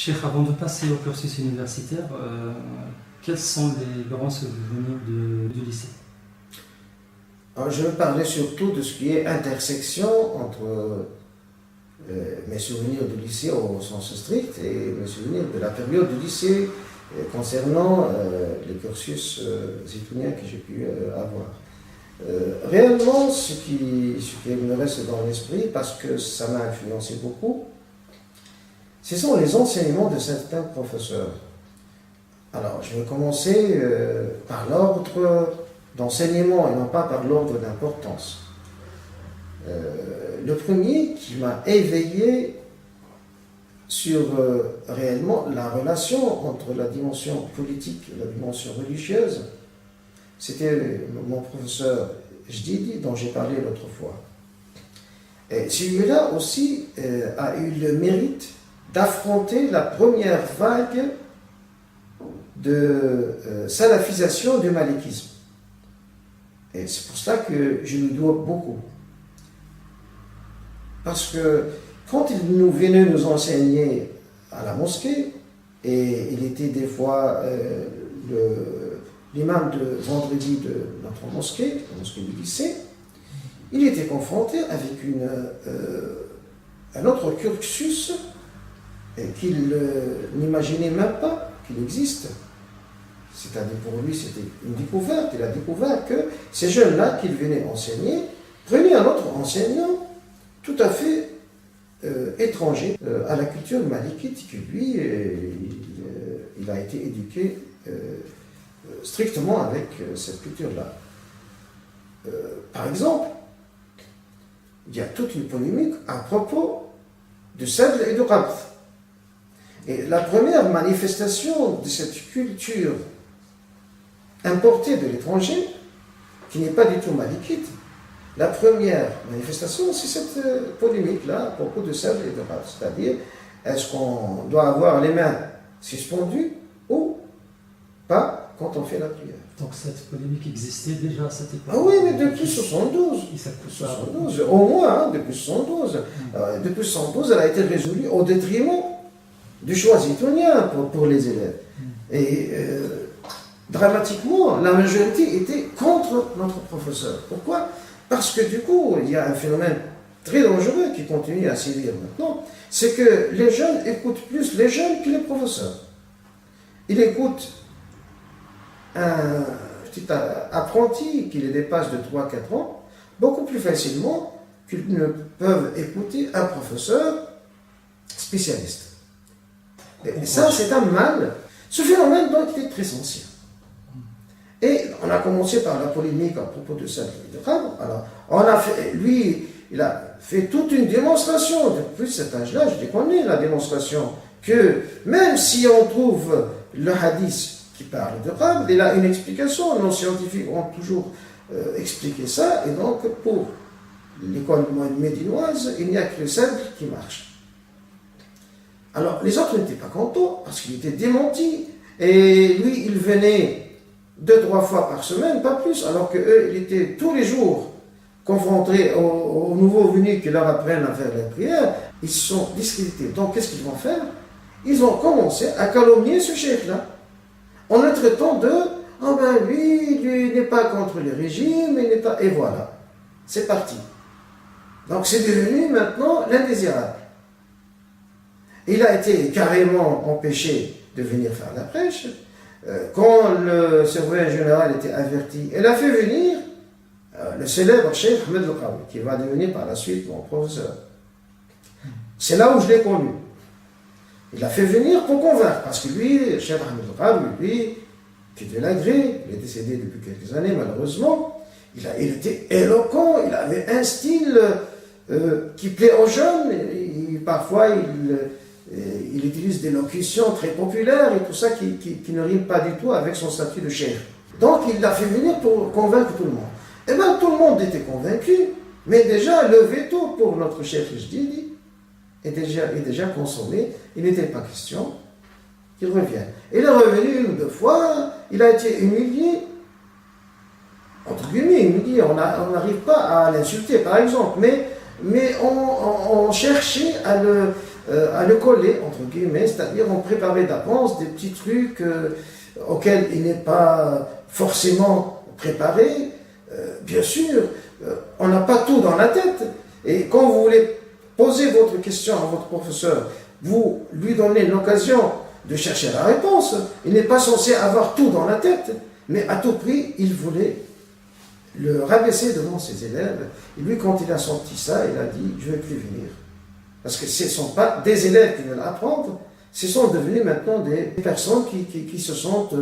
Cheikh, avant de passer au cursus universitaire, quels sont les grands souvenirs du lycée? Alors, je vais parler surtout de ce qui est intersection entre mes souvenirs du lycée au sens strict et mes souvenirs de la période du lycée concernant les cursus zitouniens que j'ai pu avoir. Réellement, ce qui me reste dans l'esprit, parce que ça m'a influencé beaucoup, ce sont les enseignements de certains professeurs. Alors, je vais commencer par l'ordre d'enseignement et non pas par l'ordre d'importance. Le premier qui m'a éveillé sur réellement la relation entre la dimension politique et la dimension religieuse, c'était mon professeur Jdidi, dont j'ai parlé l'autre fois. Et celui-là aussi a eu le mérite d'affronter la première vague de salafisation du malikisme. Et c'est pour cela que je lui dois beaucoup. Parce que quand il nous venait nous enseigner à la mosquée, et il était des fois l'imam de vendredi de notre mosquée, la mosquée du lycée, il était confronté avec un autre cursus qu'il n'imaginait même pas qu'il existe. C'est-à-dire pour lui, c'était une découverte. Il a découvert que ces jeunes-là qu'il venait enseigner prenaient un autre enseignant tout à fait étranger à la culture malikite, que lui, il a été éduqué strictement avec cette culture-là. Par exemple, il y a toute une polémique à propos de Sadl et de Qabd. Et la première manifestation de cette culture importée de l'étranger, qui n'est pas du tout malikite, la première manifestation, c'est cette polémique-là à propos de Sadl et de Qabd. C'est-à-dire, est-ce qu'on doit avoir les mains suspendues ou pas quand on fait la prière? Donc cette polémique existait déjà à cette époque? Ah oui, mais depuis 72. Au moins, depuis 72. Depuis 72, elle a été résolue au détriment du choix zitonien pour les élèves. Et dramatiquement, la majorité était contre notre professeur. Pourquoi? Parce que du coup, il y a un phénomène très dangereux qui continue à sévir maintenant, c'est que les jeunes écoutent plus les jeunes que les professeurs. Ils écoutent un petit apprenti qui les dépasse de 3-4 ans beaucoup plus facilement qu'ils ne peuvent écouter un professeur spécialiste. Et ça, c'est un mal. Ce phénomène, donc, est très ancien. Et on a commencé par la polémique à propos de Sadl et de Qabd. Alors, lui, il a fait toute une démonstration. Depuis cet âge-là, je les connais, la démonstration que même si on trouve le hadith qui parle de Qabd, il a une explication. Nos scientifiques ont toujours expliqué ça. Et donc, pour l'école médinoise, il n'y a que le Sadl qui marche. Alors, les autres n'étaient pas contents parce qu'il était démenti. Et lui, il venait 2-3 fois par semaine, pas plus, alors qu'eux, ils étaient tous les jours confrontés aux nouveaux venus qui leur apprennent à faire la prière. Ils sont discrédités. Donc, qu'est-ce qu'ils vont faire? Ils ont commencé à calomnier ce cheikh-là, en le traitant de « Ah ben lui n'est pas contre le régime, il n'est pas... » Et voilà, c'est parti. Donc, c'est devenu maintenant l'indésirable. Il a été carrément empêché de venir faire la prêche. Quand le surveillant général était averti, il a fait venir le célèbre Cheikh Ahmed Al-Qawi, qui va devenir par la suite mon professeur. C'est là où je l'ai connu. Il l'a fait venir pour convaincre, parce que lui, Cheikh Ahmed Al-Qawi, lui, qui devait l'agréer, il est décédé depuis quelques années malheureusement, il était éloquent, il avait un style qui plaît aux jeunes, parfois il utilise des locutions très populaires et tout ça qui ne rime pas du tout avec son statut de cheikh. Donc il l'a fait venir pour convaincre tout le monde. Eh bien tout le monde était convaincu, mais déjà le veto pour notre cheikh Jdidi est déjà consommé. Il n'était pas question qu'il revienne. Il est revenu 1 ou 2 fois, il a été humilié, entre guillemets humilié, on n'arrive pas à l'insulter par exemple, mais on cherchait à le coller, entre guillemets, c'est-à-dire on préparait d'avance des petits trucs auxquels il n'est pas forcément préparé. Bien sûr, on n'a pas tout dans la tête. Et quand vous voulez poser votre question à votre professeur, vous lui donnez l'occasion de chercher la réponse. Il n'est pas censé avoir tout dans la tête, mais à tout prix, il voulait le rabaisser devant ses élèves. Et lui, quand il a senti ça, il a dit « je ne vais plus venir ». Parce que ce ne sont pas des élèves qui veulent apprendre, ce sont devenus maintenant des personnes qui se sentent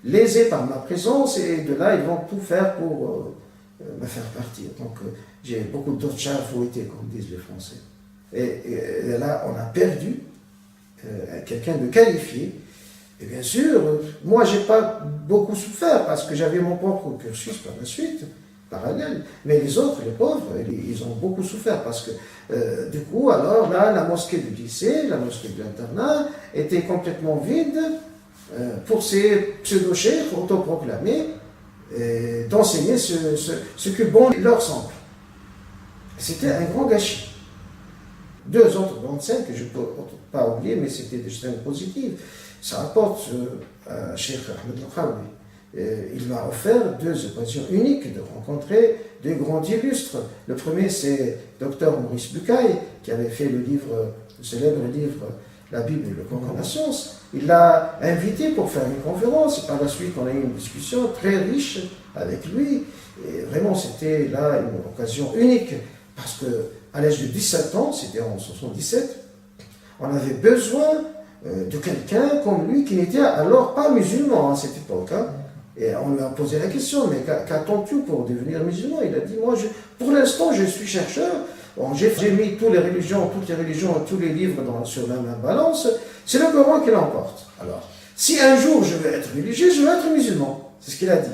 lésées par ma présence, et de là, ils vont tout faire pour me faire partir. Donc, j'ai beaucoup d'autres chats fouettés, comme disent les Français. Et là, on a perdu quelqu'un de qualifié. Et bien sûr, moi, je n'ai pas beaucoup souffert parce que j'avais mon propre cursus par la suite, parallèle. Mais les autres, les pauvres, ils ont beaucoup souffert parce que, du coup, alors là, la mosquée du lycée, la mosquée de l'internat était complètement vide pour ces pseudo-chefs autoproclamés d'enseigner ce que bon leur semble. C'était un grand gâchis. Deux autres grandes scènes que je ne peux pas oublier, mais c'était des scènes positives. Ça rapporte à Cheikh Ahmed El-Khaoui. Il m'a offert deux occasions uniques de rencontrer deux grands illustres. Le premier, c'est Dr Maurice Bucaille, qui avait fait le célèbre livre La Bible et le Coran de la science. Il l'a invité pour faire une conférence, et par la suite, on a eu une discussion très riche avec lui. Et vraiment, c'était là une occasion unique, parce qu'à l'âge de 17 ans, c'était en 77, on avait besoin de quelqu'un comme lui qui n'était alors pas musulman à cette époque. Hein. Et on lui a posé la question, mais qu'attends-tu pour devenir musulman? Il a dit, moi, pour l'instant, je suis chercheur. Bon, j'ai mis toutes les religions, tous les livres sur la même balance. C'est le Coran qui l'emporte. Alors, si un jour je veux être religieux, je veux être musulman. C'est ce qu'il a dit.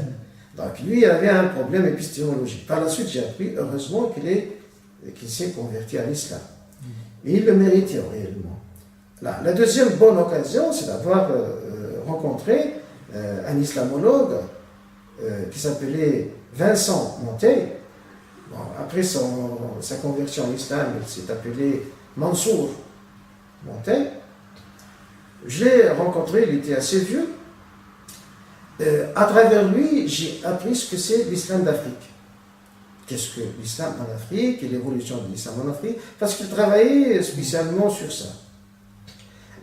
Donc, lui, il avait un problème épistémologique. Par la suite, j'ai appris, heureusement, qu'il s'est converti à l'islam. Et il le méritait réellement. La deuxième bonne occasion, c'est d'avoir rencontré un islamologue qui s'appelait Vincent Monteil. Bon, après sa conversion à l'islam, il s'est appelé Mansour Monteil. Je l'ai rencontré, il était assez vieux. À travers lui, j'ai appris ce que c'est l'islam d'Afrique. Qu'est-ce que l'islam en Afrique et l'évolution de l'islam en Afrique, parce qu'il travaillait spécialement sur ça.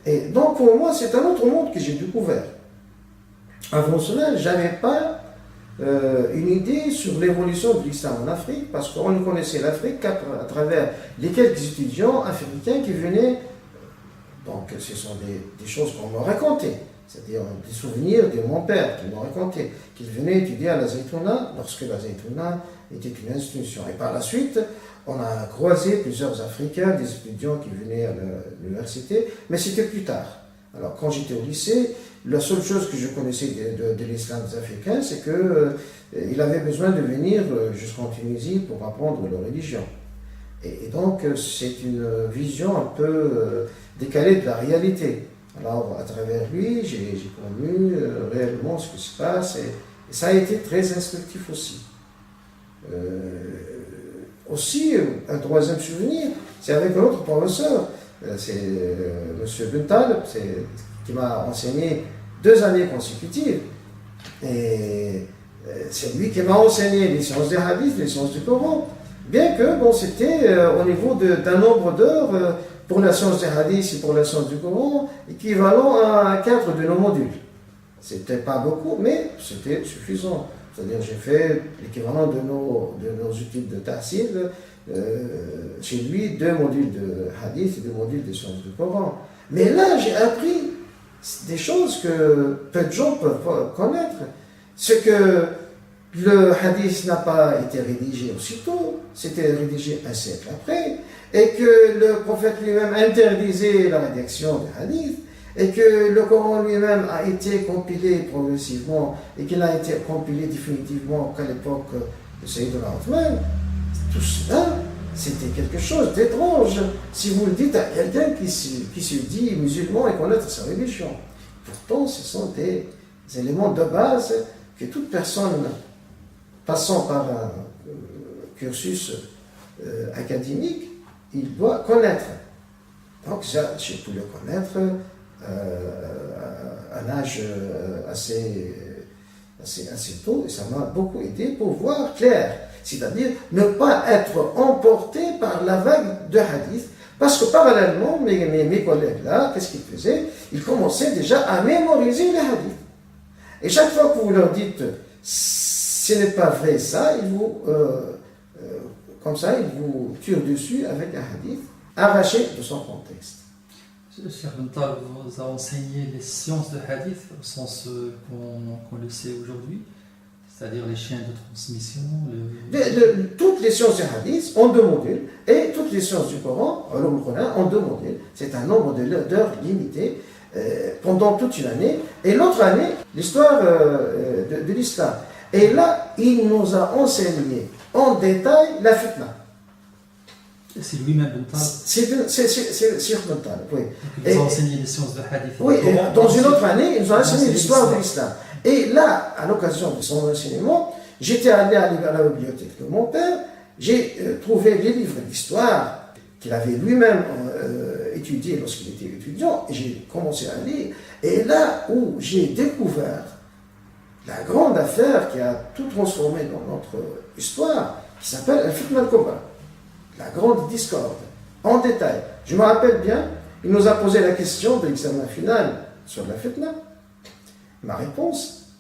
Et donc pour moi, c'est un autre monde que j'ai découvert. Avant cela, je n'avais pas une idée sur l'évolution de l'islam en Afrique, parce qu'on ne connaissait l'Afrique qu'à travers les quelques étudiants africains qui venaient. Donc ce sont des choses qu'on m'a racontées, c'est-à-dire des souvenirs de mon père qui m'a raconté qu'il venait étudier à la Zaytouna lorsque la Zaytouna était une institution. Et par la suite, on a croisé plusieurs Africains, des étudiants qui venaient à l'université, mais c'était plus tard. Alors quand j'étais au lycée, la seule chose que je connaissais de l'islam des Africains, c'est qu'il avait besoin de venir jusqu'en Tunisie pour apprendre leur religion. Et donc c'est une vision un peu décalée de la réalité. Alors à travers lui, j'ai connu réellement ce qui se passe, et ça a été très instructif aussi. Aussi, un troisième souvenir, c'est avec un autre professeur, c'est M. Buntal, qui m'a enseigné 2 années consécutives. Et c'est lui qui m'a enseigné les sciences des hadiths, les sciences du Coran. Bien que, bon, c'était au niveau d'un nombre d'heures pour la science des hadiths et pour la science du Coran, équivalent à 4 de nos modules. C'était pas beaucoup, mais c'était suffisant. C'est-à-dire, j'ai fait l'équivalent de nos études de tahsil. Chez lui, 2 modules de hadith et 2 modules de sciences du Coran. Mais là, j'ai appris des choses que peu de gens peuvent connaître. C'est que le hadith n'a pas été rédigé aussitôt, c'était rédigé un siècle après, et que le prophète lui-même interdisait la rédaction des hadiths, et que le Coran lui-même a été compilé progressivement, et qu'il a été compilé définitivement qu'à l'époque de Sayyidina Othman. Tout cela, c'était quelque chose d'étrange, si vous le dites à quelqu'un qui se dit musulman et connaître sa religion. Pourtant, ce sont des éléments de base que toute personne passant par un cursus académique, il doit connaître. Donc ça, j'ai pu le connaître à un âge assez tôt, et ça m'a beaucoup aidé pour voir clair. C'est-à-dire ne pas être emporté par la vague de hadith. Parce que parallèlement, mes collègues là, qu'est-ce qu'ils faisaient? Ils commençaient déjà à mémoriser les hadiths. Et chaque fois que vous leur dites ce n'est pas vrai ça, ils vous, comme ça, ils vous tirent dessus avec un hadith arraché de son contexte. Cheikh Bental vous a enseigné les sciences de hadith au sens qu'on le sait aujourd'hui, c'est-à-dire les chaînes de transmission. Toutes les sciences du hadith ont 2 modules, et toutes les sciences du Coran, le Coran, ont 2 modules. C'est un nombre d'heures limité pendant toute une année, et l'autre année, l'histoire de l'islam. Et là, il nous a enseigné en détail la fitna. C'est lui-même Bental. C'est Cheikh Bental, oui. Il nous a enseigné les sciences de hadith. Oui, dans une autre année, il nous a enseigné l'histoire de l'islam. Et là, à l'occasion de son enseignement, j'étais allé à la bibliothèque de mon père, j'ai trouvé les livres d'histoire qu'il avait lui-même étudiés lorsqu'il était étudiant, et j'ai commencé à lire. Et là où j'ai découvert la grande affaire qui a tout transformé dans notre histoire, qui s'appelle Al-Fitna al-Kubra, la grande discorde, en détail. Je me rappelle bien, il nous a posé la question de l'examen final sur la fitna. Ma réponse,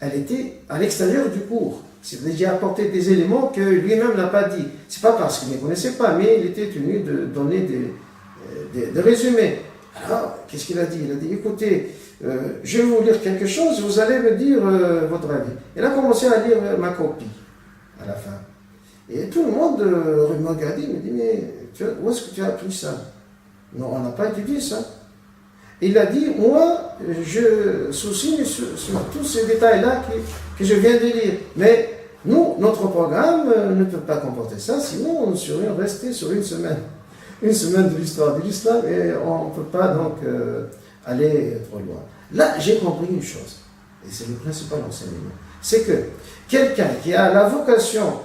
elle était à l'extérieur du cours. C'est-à-dire, j'ai apporté des éléments que lui-même n'a pas dit. C'est pas parce qu'il ne connaissait pas, mais il était tenu de donner des résumés. Alors, qu'est-ce qu'il a dit? Il a dit, écoutez, je vais vous lire quelque chose, vous allez me dire votre avis. Il a commencé à lire ma copie, à la fin. Et tout le monde me regardait, me dit, mais où est-ce que tu as appris ça? Non, on n'a pas étudié ça. Il a dit, moi, je soucigne sur tous ces détails-là que je viens de lire. Mais nous, notre programme ne peut pas comporter ça, sinon nous serions restés sur une semaine. Une semaine de l'histoire de l'islam, et on ne peut pas donc aller trop loin. Là, j'ai compris une chose, et c'est le principal enseignement, c'est que quelqu'un qui a la vocation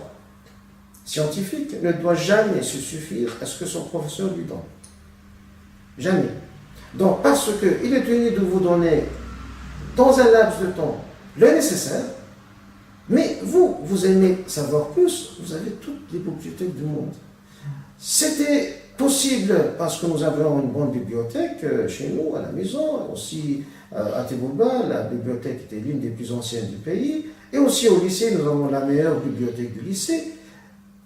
scientifique ne doit jamais se suffire à ce que son professeur lui donne. Jamais. Donc, parce qu'il est tenu de vous donner, dans un laps de temps, le nécessaire, mais vous aimez savoir plus, vous avez toutes les bibliothèques du monde. C'était possible parce que nous avions une bonne bibliothèque chez nous, à la maison, aussi à Tebouba, la bibliothèque était l'une des plus anciennes du pays, et aussi au lycée, nous avons la meilleure bibliothèque du lycée.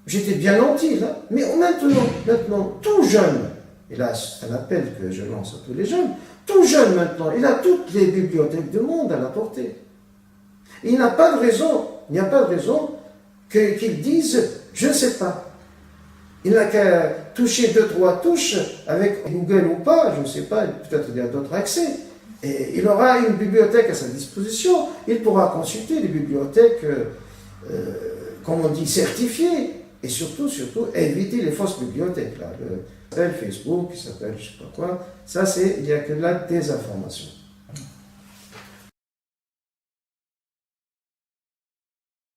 J'étais bien nanti, là, mais maintenant, tout jeune, et là, c'est un appel que je lance à tous les jeunes, tout jeune maintenant, il a toutes les bibliothèques du monde à la portée. Il n'y a pas de raison qu'il dise « je ne sais pas ». Il n'a qu'à toucher 2-3 touches avec Google ou pas, je ne sais pas, peut-être il y a d'autres accès. Et il aura une bibliothèque à sa disposition, il pourra consulter les bibliothèques, comme on dit, certifiées, et surtout, éviter les fausses bibliothèques. Là. Ça s'appelle Facebook, ça s'appelle je ne sais pas quoi, ça il n'y a que la désinformation.